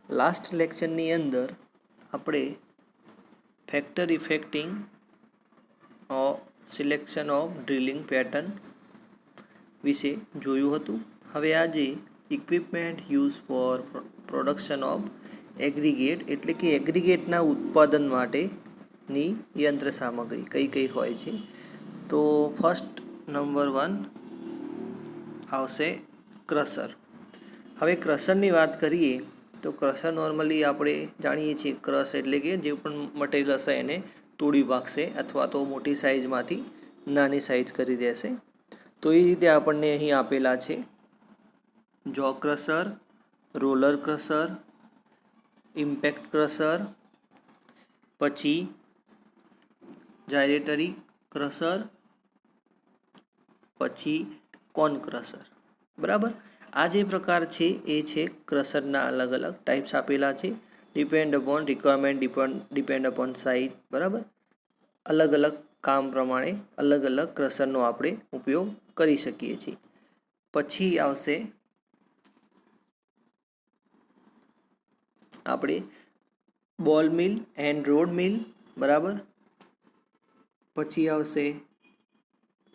Last લેક્ચરની અંદર આપણે factor affecting selection of drilling pattern વિશે જોયું હતું. હવે આજે equipment use for production of aggregate એટલે કે એગ્રીગેટના ઉત્પાદન માટેની યંત્ર સામગ્રી કઈ કઈ હોય છે. તો ફર્સ્ટ નંબર 1 આવશે ક્રશર. હવે ક્રશરની વાત કરીએ તો ક્રશર નોર્મલી આપણે જાણીએ છીએ ક્રશ એટલે કે જે પણ મટીરિયલ હશે એને તોડી ભાગશે અથવા તો મોટી સાઇઝમાંથી નાની સાઇઝ કરી દેશે. તો એ રીતે આપણને અહીં આપેલા છે જો crusher, roller crusher, impact crusher, પછી જાયરેટરી ક્રશર, પછી કોન ક્રશર. બરાબર, આ જે પ્રકાર છે એ છે ક્રશરના અલગ અલગ ટાઈપ્સ આપેલા છે. Depend upon requirement, depend upon size. બરાબર, અલગ અલગ કામ પ્રમાણે અલગ અલગ ક્રશરનો આપણે ઉપયોગ કરી શકીએ છીએ. પછી આવશે આપણે બોલ મિલ એન્ડ રોડ મિલ. બરાબર, પછી આવશે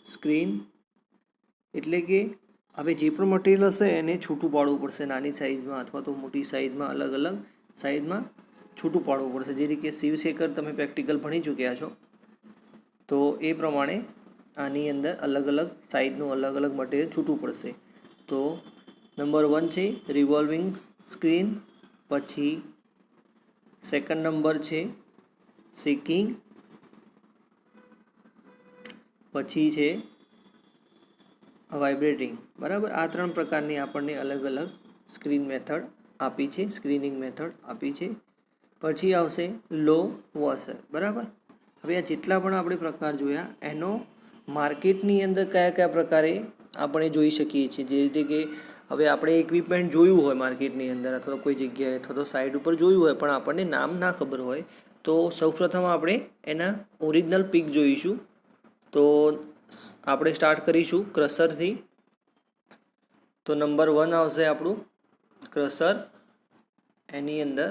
સ્ક્રીન એટલે કે હવે જે પણ મટીરિયલ હશે એને છૂટું પાડવું પડશે નાની સાઇઝમાં અથવા તો મોટી સાઇઝમાં, અલગ અલગ સાઇઝમાં છૂટું પાડવું પડશે. જે રીતે શિવશેખર તમે પ્રેક્ટિકલ ભણી ચૂક્યા છો તો એ પ્રમાણે આની અંદર અલગ અલગ સાઇઝનું અલગ અલગ મટીરિયલ છૂટું પડશે. તો નંબર 1 છે રિવોલ્વિંગ સ્ક્રીન, પછી સેકન્ડ નંબર છે શેકિંગ, પછી છે વાઇબ્રેટિંગ. બરાબર, આ 3 પ્રકારની આપણને અલગ અલગ સ્ક્રીન મેથડ આપી છે, સ્ક્રીનિંગ મેથડ આપી છે. પછી આવશે લો વોશર. બરાબર, હવે આ જેટલા પણ આપણે પ્રકાર જોયા એનો માર્કેટની અંદર કયા કયા પ્રકારે આપણે જોઈ શકીએ છીએ. જે રીતે કે હવે આપણે ઇક્વિપમેન્ટ જોયું હોય માર્કેટની અંદર અથવા તો કોઈ જગ્યાએ અથવા તો સાઇટ ઉપર જોયું હોય પણ આપણને નામ ના ખબર હોય તો સૌપ્રથમ આપણે એના ઓરિજિનલ પિક જોઈશું. તો આપણે સ્ટાર્ટ કરીશું ક્રશરથી. તો નંબર 1 આવશે આપણું ક્રશર, એની અંદર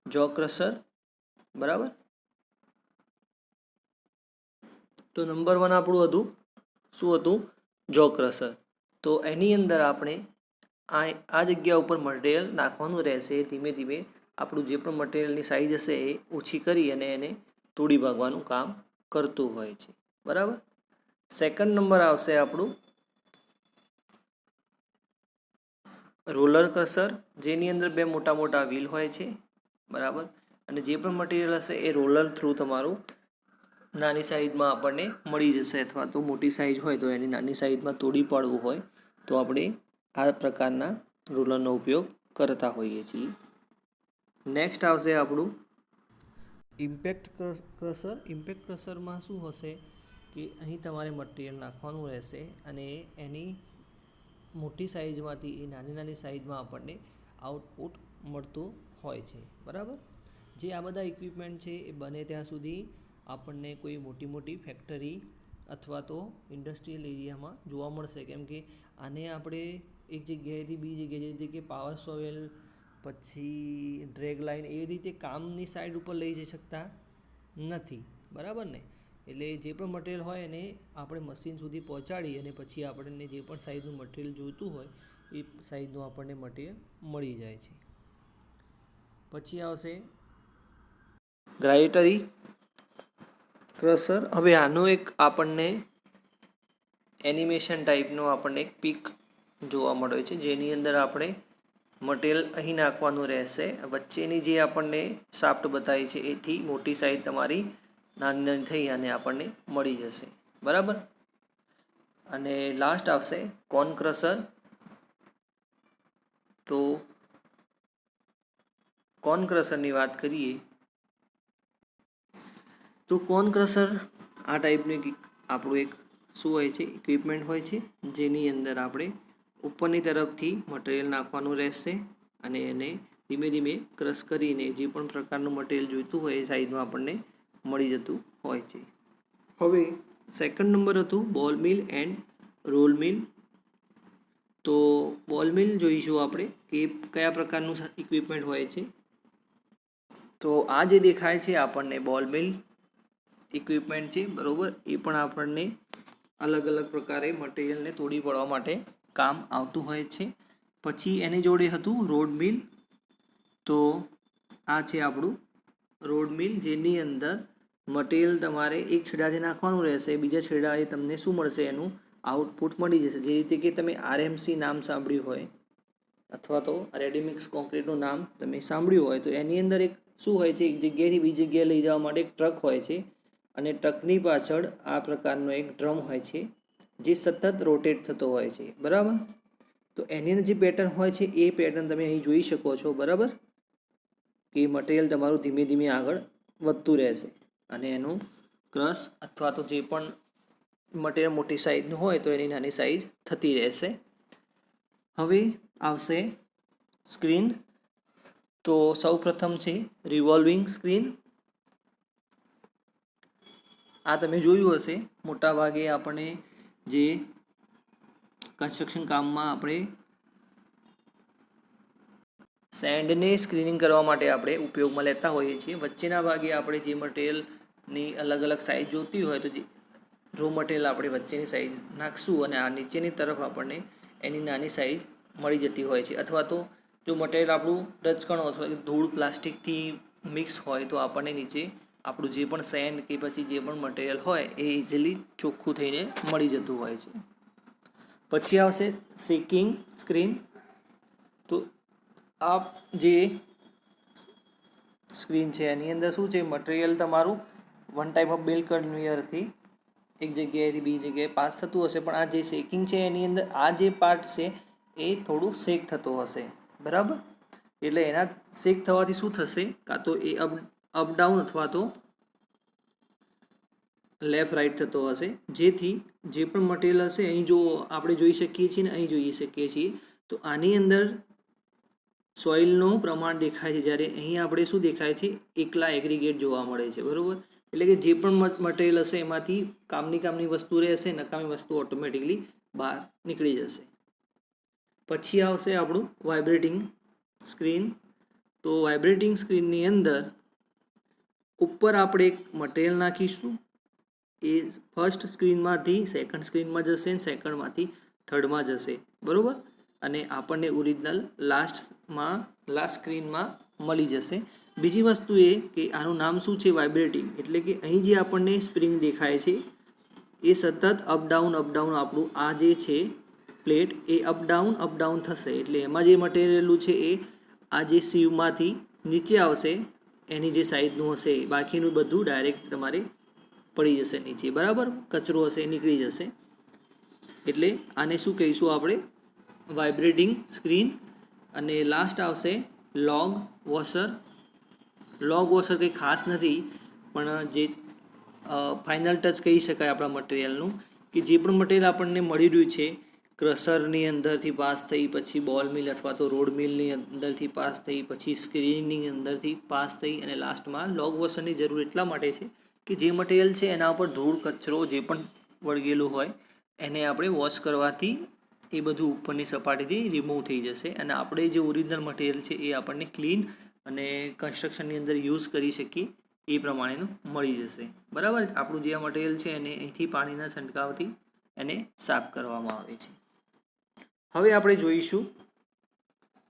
જો ક્રશર. બરાબર, તો નંબર 1 આપણું હતું શું હતું? જો ક્રશર. તો એની અંદર આપણે આ જગ્યા ઉપર મટીરિયલ નાખવાનું રહેશે. ધીમે ધીમે આપણું જે પણ મટીરિયલની સાઇઝ હશે એ ઓછી કરી અને એને તોડી ભાગવાનું કામ કરતું હોય છે. બરાબર, સેકન્ડ નંબર આવશે આપણું રોલર ક્રશર, જેની અંદર 2 મોટા મોટા વ્હીલ હોય છે. બરાબર, અને જે પણ મટીરિયલ હશે એ રોલર થ્રુ તમારું નાની સાઇઝમાં આપણને મળી જશે અથવા તો મોટી સાઇઝ હોય તો એની નાની સાઇઝમાં તોડી પાડવું હોય તો આપણે આ પ્રકારના રોલરનો ઉપયોગ કરતા હોઈએ છીએ. નેક્સ્ટ આવશે આપણું ઇમ્પેક્ટ ક્રશર. ઇમ્પેક્ટ ક્રશરમાં શું હશે કે અહીં તમારે મટીરિયલ નાખવાનું રહેશે અને એની મોટી સાઇઝમાંથી એ નાની નાની સાઇઝમાં આપણને આઉટપુટ મળતું હોય છે. બરાબર, જે આ બધા ઇક્વિપમેન્ટ છે એ બને ત્યાં સુધી આપણને કોઈ મોટી મોટી ફેક્ટરી અથવા તો ઇન્ડસ્ટ્રીયલ એરિયામાં જોવા મળશે. કેમ કે આને આપણે એક જગ્યાએથી બીજી જગ્યાએ, જે રીતે કે પાવર સોવેલ પછી ડ્રેગ લાઇન એવી રીતે કામની સાઇડ ઉપર લઈ જઈ શકતા નથી. બરાબર ને, એટલે જે પણ મટીરિયલ હોય એને આપણે મશીન સુધી પહોંચાડી અને પછી આપણને જે પણ સાઇઝનું મટીરિયલ જોઈતું હોય એ સાઇઝનું આપણને મટીરિયલ મળી જાય છે. પછી આવશે ગ્રાઇટરી ક્રશર. હવે આનો એક આપણને એનિમેશન ટાઈપનો આપણને એક પિક જોવા મળે છે, જેની અંદર આપણે મટીરિયલ અહીં નાખવાનું રહેશે. વચ્ચેની જે આપણને શાફ્ટ બતાવી છે એથી મોટી સાઇઝ તમારી નાની નાની થઈ અને આપણને મળી જશે. બરાબર, અને લાસ્ટ આવશે કોન ક્રશર. તો કોન ક્રશરની વાત કરીએ તો કોન ક્રશર આ ટાઈપનું આપણું એક શું હોય છે? ઇક્વિપમેન્ટ હોય છે, જેની અંદર આપણે ઉપરની તરફથી મટીરિયલ નાખવાનું રહેશે અને એને ધીમે ધીમે ક્રશ કરીને જે પણ પ્રકારનું મટીરિયલ જોઈતું હોય એ સાઇઝમાં આપણને મળી જતું હોય છે. હવે સેકન્ડ નંબર હતું બોલ મિલ એન્ડ રોલ મિલ. તો બોલ મિલ જોઈશું આપણે કે કયા પ્રકારનું ઇક્વિપમેન્ટ હોય છે. તો આ જે દેખાય છે આપણને બોલ મિલ ઇક્વિપમેન્ટ છે, બરાબર. એ પણ આપણને અલગ અલગ પ્રકારે મટીરિયલને તોડી પાડવા માટે કામ આવતું હોય છે. પછી એની જોડે હતું રોડ મિલ. તો આ છે આપણું રોડ મિલ, જેની અંદર મટીરિયલ તમારે એક છેડાથી નાખવાનું રહેશે, બીજા છેડાએ તમને શું મળશે, એનું આઉટપુટ મળી જશે. જે રીતે કે તમે આરએમસી નામ સાંભળ્યું હોય અથવા તો રેડીમિક્સ કોન્ક્રીટનું નામ તમે સાંભળ્યું હોય, તો એની અંદર એક શું હોય છે, એક જગ્યાએથી બીજી જગ્યાએ લઈ જવા માટે એક ટ્રક હોય છે, અને ટ્રકની પાછળ આ પ્રકારનો એક ડ્રમ હોય છે જે સતત રોટેટ થતો હોય છે, બરાબર. તો એની અંદર જે પેટર્ન હોય છે એ પેટર્ન તમે અહીં જોઈ શકો છો, બરાબર, કે મટીરિયલ તમારું ધીમે ધીમે આગળ વધતું રહેશે અને એનું ક્રશ અથવા તો જે પણ મટીરિયલ મોટી સાઇઝનું હોય તો એની નાની સાઇઝ થતી રહેશે. હવે આવશે સ્ક્રીન. તો સૌ પ્રથમ છે રિવોલ્વિંગ સ્ક્રીન. આ તમે જોયું હશે, મોટા ભાગે આપણે જે કન્સ્ટ્રક્શન કામમાં આપણે સેન્ડને સ્ક્રીનિંગ કરવા માટે આપણે ઉપયોગમાં લેતા હોઈએ છીએ. વચ્ચેના ભાગે આપણે જે મટીરિયલની અલગ અલગ સાઇઝ જોતી હોય તો જે રો મટીરિયલ આપણે વચ્ચેની સાઇઝ નાખશું અને આ નીચેની તરફ આપણને એની નાની સાઇઝ મળી જતી હોય છે. અથવા તો જો મટીરિયલ આપણું રજકણો અથવા ધૂળ પ્લાસ્ટિકથી મિક્સ હોય તો આપણને નીચે આપણું જે પણ સેન્ડ કે પછી જે પણ મટીરિયલ હોય એ ઇઝીલી ચોખ્ખું થઈને મળી જતું હોય છે. પછી આવશે શેકિંગ સ્ક્રીન. તો આ જે સ્ક્રીન છે એની અંદર શું છે, મટીરિયલ તમારું વન ટાઈપ ઓફ બિલ્ડ કન્વેયરથી એક જગ્યાએથી બીજી જગ્યાએ પાસ થતું હશે, પણ આ જે શેકિંગ છે એની અંદર આ જે પાર્ટ છે એ થોડું શેક થતો હશે, બરાબર. એટલે એના શેક થવાથી શું થશે, કાં તો એ અપડાઉન અથવા તો લેફ્ટ રાઈટ થતો હશે, જેથી જે પણ મટીરિયલ હશે અહીં જો આપણે જોઈ શકીએ છીએ ને અહીં જોઈ શકીએ છીએ તો આની અંદર સોઇલનું પ્રમાણ દેખાય છે, જ્યારે અહીં આપણે શું દેખાય છે, એકલા એગ્રીગેટ જોવા મળે છે, બરાબર. એટલે કે જે પણ મટીરિયલ હશે એમાંથી કામની વસ્તુ રહેશે, નકામી વસ્તુ ઓટોમેટિકલી બહાર નીકળી જશે. પછી આવશે આપણું વાઇબ્રેટિંગ સ્ક્રીન. તો વાઇબ્રેટિંગ સ્ક્રીનની અંદર ઉપર આપણે એક મટીરિયલ નાખીશું, એ ફર્સ્ટ સ્ક્રીનમાંથી સેકન્ડ સ્ક્રીનમાં જશે અને સેકન્ડમાંથી થર્ડમાં જશે, બરાબર. અને આપણને ઓરિજિનલ લાસ્ટ સ્ક્રીનમાં મળી જશે. બીજી વસ્તુ એ કે આનું નામ શું છે, વાઇબ્રેટિંગ. એટલે કે અહીં જે આપણને સ્પ્રિંગ દેખાય છે એ સતત અપડાઉન આપણું આ જે છે પ્લેટ એ અપડાઉન થશે. એટલે એમાં જે મટીરિયલું છે એ આ જે સીવમાંથી નીચે આવશે, એની જે સાઈઝનું હશે, બાકીનું બધું ડાયરેક્ટ તમારે પડી જશે નીચે, બરાબર. કચરો હશે એ નીકળી જશે. એટલે આને શું કહીશું આપણે, વાઇબ્રેટિંગ સ્ક્રીન. અને લાસ્ટ આવશે લોગ વોશર. લોગ વોશર કંઈ ખાસ નથી, પણ જે ફાઇનલ ટચ કહી શકાય આપણા મટીરિયલનું, કે જે પણ મટીરિયલ આપણને મળી રહ્યું છે ક્રશરની અંદરથી પાસ થઈ, પછી બોલ મિલ અથવા તો રોડ મિલની અંદરથી પાસ થઈ, પછી સ્ક્રીનની અંદરથી પાસ થઈ અને લાસ્ટમાં લોગ વોશરની જરૂર એટલા માટે છે કે જે મટીરિયલ છે એના ઉપર ધૂળ કચરો જે પણ વળગેલું હોય એને આપણે વોશ કરવાથી એ બધું ઉપરની સપાટીથી રિમૂવ થઈ જશે અને આપણે જે ઓરિજિનલ મટીરિયલ છે એ આપણને ક્લીન અને કન્સ્ટ્રક્શનની અંદર યુઝ કરી શકીએ એ પ્રમાણેનું મળી જશે, બરાબર. આપણું જે આ મટીરિયલ છે એને અહીંથી પાણીના છંટકાવથી એને સાફ કરવામાં આવે છે. હવે આપણે જોઈશું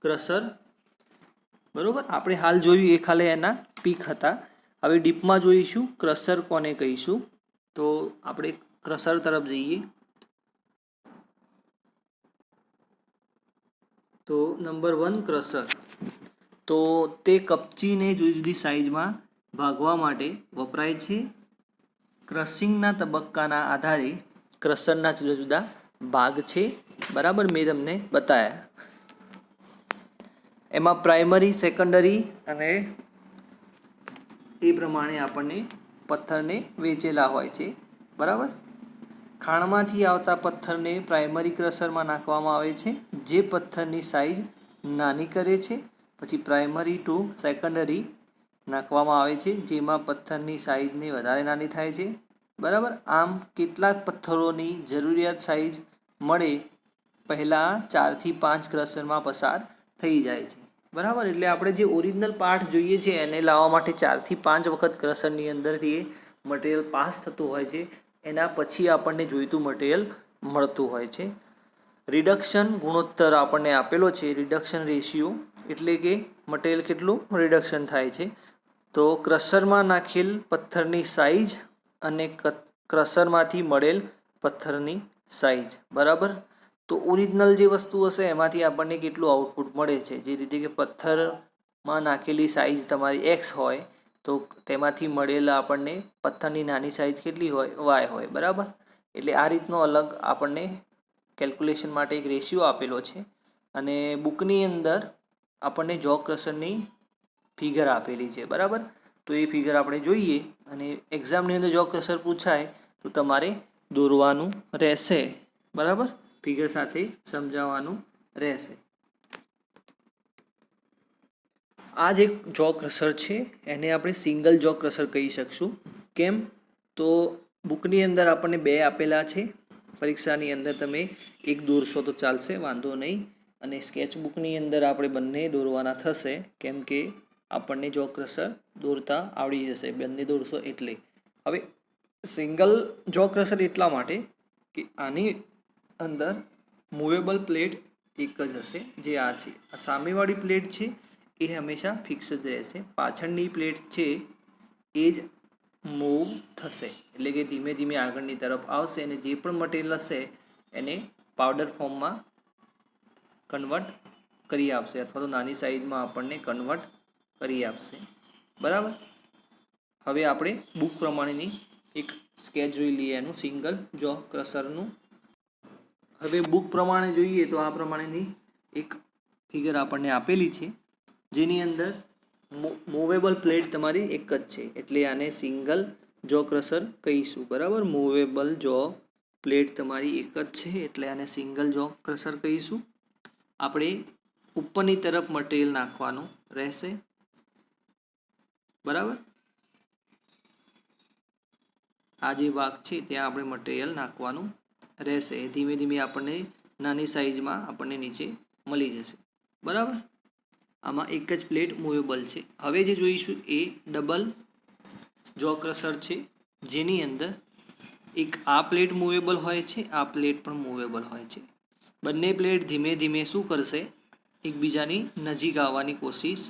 ક્રશર, બરાબર. આપણે હાલ જોયું એ ખાલી એના પીક હતા. હવે ડીપમાં જોઈશું ક્રશર કોને કહીશું. તો આપણે ક્રશર તરફ જઈએ. તો નંબર 1 ક્રશર. તો તે કપચીને જુદી જુદી સાઇઝમાં ભાગવા માટે વપરાય છે. ક્રશિંગના તબક્કાના આધારે ક્રશરના જુદા જુદા ભાગ છે, બરાબર. મેં તમને બતાવ્યા. એમાં પ્રાઇમરી, સેકન્ડરી અને એ પ્રમાણે આપણને પથ્થરને વેચેલા હોય છે, બરાબર. ખાણમાંથી આવતા પથ્થરને પ્રાઇમરી ક્રશરમાં નાખવામાં આવે છે, જે પથ્થરની સાઇઝ નાની કરે છે. પછી પ્રાઇમરી ટુ સેકન્ડરી નાખવામાં આવે છે, જેમાં પથ્થરની સાઇઝને વધારે નાની થાય છે, બરાબર. આમ કેટલાક પથ્થરોની જરૂરિયાત સાઇઝ મળે પહેલાં 4 થી 5 ક્રશરમાં પસાર થઈ જાય છે, બરાબર. એટલે આપણે જે ઓરિજિનલ પાર્ટ જોઈએ છે એને લાવવા માટે 4 થી 5 વખત ક્રશરની અંદરથી એ મટીરિયલ પાસ થતું હોય છે. એના પછી આપણને જોઈતું મટીરિયલ મળતું હોય છે. રિડક્શન ગુણોત્તર આપણને આપેલો છે, રિડક્શન રેશિયો એટલે કે મટીરિયલ કેટલું રિડક્શન થાય છે. તો ક્રશરમાં નાખેલ પથ્થરની સાઇઝ અને ક્રશરમાંથી મળેલ પથ્થરની સાઇઝ, બરાબર. તો ઓરિજિનલ જે વસ્તુ હશે એમાંથી આપણને કેટલું આઉટપુટ મળે છે. જે રીતે કે પથ્થરમાં નાખેલી સાઇઝ તમારી એક્સ હોય તો તેમાંથી મળેલા આપણને પથ્થરની નાની સાઇઝ કેટલી હોય, વાય હોય, બરાબર. એટલે આ રીતનો અલગ આપણને કેલ્ક્યુલેશન માટે એક રેશિયો આપેલો છે. અને બુકની અંદર આપણને જો ક્રશરની ફિગર આપેલી છે, બરાબર. તો એ ફિગર આપણે જોઈએ અને એક્ઝામની અંદર જો ક્રશર પૂછાય તો તમારે દોરવાનું રહેશે, બરાબર. ફિગર સાથે સમજાવવાનું રહેશે. આ જે જો ક્રશર છે એને આપણે સિંગલ જો ક્રશર કહી શકશું. કેમ? તો બુકની અંદર આપણને 2 આપેલા છે. પરીક્ષાની અંદર તમે એક દોરશો તો ચાલશે, વાંધો નહીં. અને સ્કેચ બુકની અંદર આપણે બંને દોરવાના થશે, કેમ કે આપણને જો ક્રશર દોરતા આવડી જશે, બંને દોરશો એટલે. હવે સિંગલ જો ક્રશર એટલા માટે કે આની અંદર મૂવેબલ પ્લેટ એક જ હશે, જે આ છે. આ સામેવાળી પ્લેટ છે એ હંમેશા ફિક્સ જ રહેશે. પાછળની પ્લેટ છે એ જ મૂવ થશે, એટલે કે ધીમે ધીમે આગળની તરફ આવશે અને જે પણ મટીરિયલ હશે એને પાવડર ફોર્મમાં કન્વર્ટ કરી આપશે, અથવા તો નાની સાઇઝમાં આપણને કન્વર્ટ કરી આપશે, બરાબર. હવે આપણે બુક પ્રમાણેની એક સ્કેચ જોઈ લઈએ એનું સિંગલ જો ક્રશરનું. હવે બુક પ્રમાણે જોઈએ તો આ પ્રમાણેની એક ફિગર આપણને આપેલી છે, જેની અંદર મૂવેબલ પ્લેટ તમારી એક જ છે, એટલે આને સિંગલ જો ક્રશર કહીશું, બરાબર. મૂવેબલ જો પ્લેટ તમારી એક જ છે એટલે આને સિંગલ જો ક્રશર કહીશું. આપણે ઉપરની તરફ મટીરિયલ નાખવાનું રહેશે, બરાબર. આ જે ભાગ છે ત્યાં આપણે મટીરિયલ નાખવાનું રહેશે. ધીમે ધીમે આપણને નાની સાઇઝમાં આપણને નીચે મળી જશે, બરાબર. આમાં એક જ પ્લેટ મૂવેબલ છે. હવે જે જોઈશું એ ડબલ જો ક્રશર છે, જેની અંદર એક આ પ્લેટ મૂવેબલ હોય છે, આ પ્લેટ પણ મૂવેબલ હોય છે. બંને પ્લેટ ધીમે ધીમે શું કરશે, એકબીજાની નજીક આવવાની કોશિશ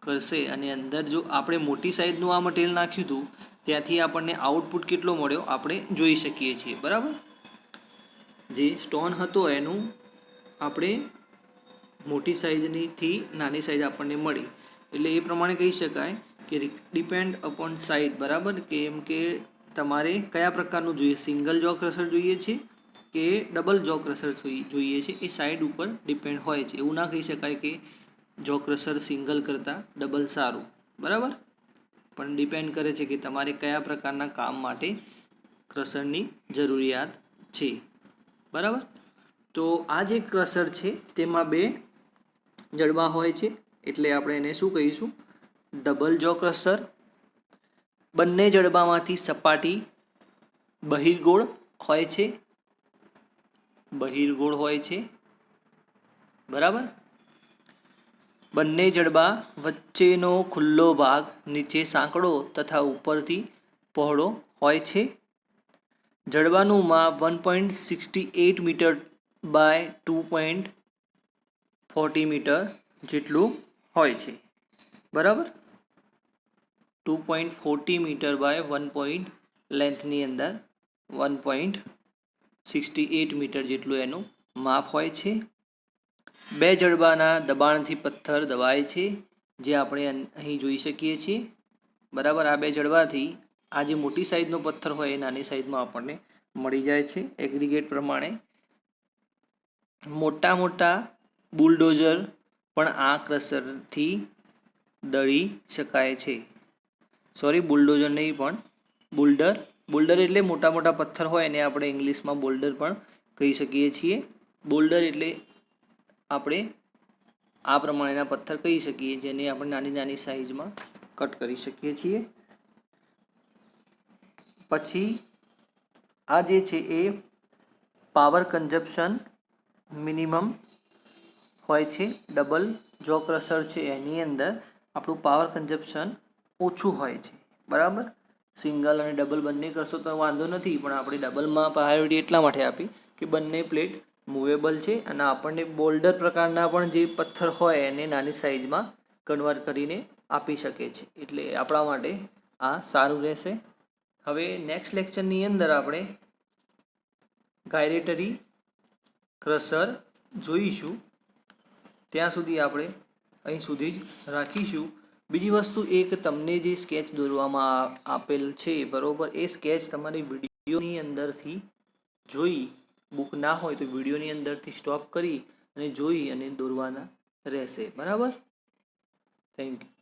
કરશે. અને અંદર જો આપણે મોટી સાઇઝનું આ મટીરિયલ નાખ્યું હતું ત્યાંથી આપણને આઉટપુટ કેટલો મળ્યો આપણે જોઈ શકીએ છીએ, બરાબર. જે સ્ટોન હતો એનું આપણે મોટી સાઇઝથી નાની સાઇઝ આપણને મળી, એટલે એ પ્રમાણે કહી શકાય કે ડિપેન્ડ અપોન સાઇઝ, બરાબર. કેમ કે તમારે કયા પ્રકારનું જોઈએ, સિંગલ જો ક્રશર જોઈએ છે કે ડબલ જો ક્રશર જોઈએ છે, એ સાઇડ ઉપર ડિપેન્ડ હોય છે. એવું ના કહી શકાય કે જો ક્રશર સિંગલ કરતાં ડબલ સારું, બરાબર. પણ ડિપેન્ડ કરે છે કે તમારે કયા પ્રકારના કામ માટે ક્રશરની જરૂરિયાત છે, બરાબર. તો આ જે ક્રશર છે તેમાં 2 જડબા હોય છે, એટલે આપણે એને શું કહીશું, ડબલ જો ક્રશર. બંને જડબામાંથી સપાટી બહિર્ગોળ હોય છે, બહિર્ગોળ હોય છે, બરાબર. બંને જડબા વચ્ચેનો ખુલ્લો ભાગ નીચે સાંકડો તથા ઉપરથી પહોળો હોય છે. જડબાનું માપ 1.68 મીટર બાય 2.40 મીટર જેટલું હોય છે, બરાબર. 2.40 મીટર બાય 1 લેન્થની અંદર 1.68 મીટર જેટલું એનું માપ હોય છે. 2 જડબાના દબાણથી પથ્થર દબાય છે, જે આપણે અહીં જોઈ શકીએ છીએ, બરાબર. આ 2 જડબાથી આ જે મોટી સાઇઝનો પથ્થર હોય એ નાની સાઇઝમાં આપણને મળી જાય છે એગ્રીગેટ પ્રમાણે. મોટા મોટા બુલડોઝર પણ આ ક્રશરથી દળી શકાય છે. સોરી, બુલડોઝર નહીં પણ બુલ્ડર. બુલ્ડર એટલે મોટા મોટા પથ્થર હોય એને આપણે ઇંગ્લિશમાં બોલ્ડર પણ કહી શકીએ છીએ. બોલ્ડર એટલે આપણે આ પ્રમાણેના પથ્થર કહી શકીએ, જેને આપણે નાની નાની સાઇઝમાં કટ કરી શકીએ છીએ. પછી આ જે છે એ પાવર કન્ઝપ્શન મિનિમમ હોય છે, ડબલ જો ક્રશર છે એની અંદર આપણું પાવર કન્ઝપ્શન ઓછું હોય છે, બરાબર. સિંગલ અને ડબલ બંને કરશો તો વાંધો નથી, પણ આપણે ડબલમાં પ્રાયોરિટી એટલા માટે આપી કે બંને પ્લેટ મૂવેબલ છે અને આપણને બોલ્ડર પ્રકારના પણ જે પથ્થર હોય એને નાની સાઇઝમાં કન્વર્ટ કરીને આપી શકે છે, એટલે આપણા માટે આ સારું રહેશે. હવે નેક્સ્ટ લેક્ચરની અંદર આપણે ગાયરેટરી ક્રશર જોઈશું. ત્યાં સુધી આપણે અહીં સુધી જ રાખીશું. બીજી વસ્તુ એક, તમને જે સ્કેચ દોરવામાં આપેલ છે બરાબર, એ સ્કેચ તમારી વિડીયોની અંદરથી જોઈ, બુક ના હોય તો વિડીયોની અંદરથી સ્ટોપ કરી અને જોઈ અને દોરવાના રહેશે, બરાબર. Thank you.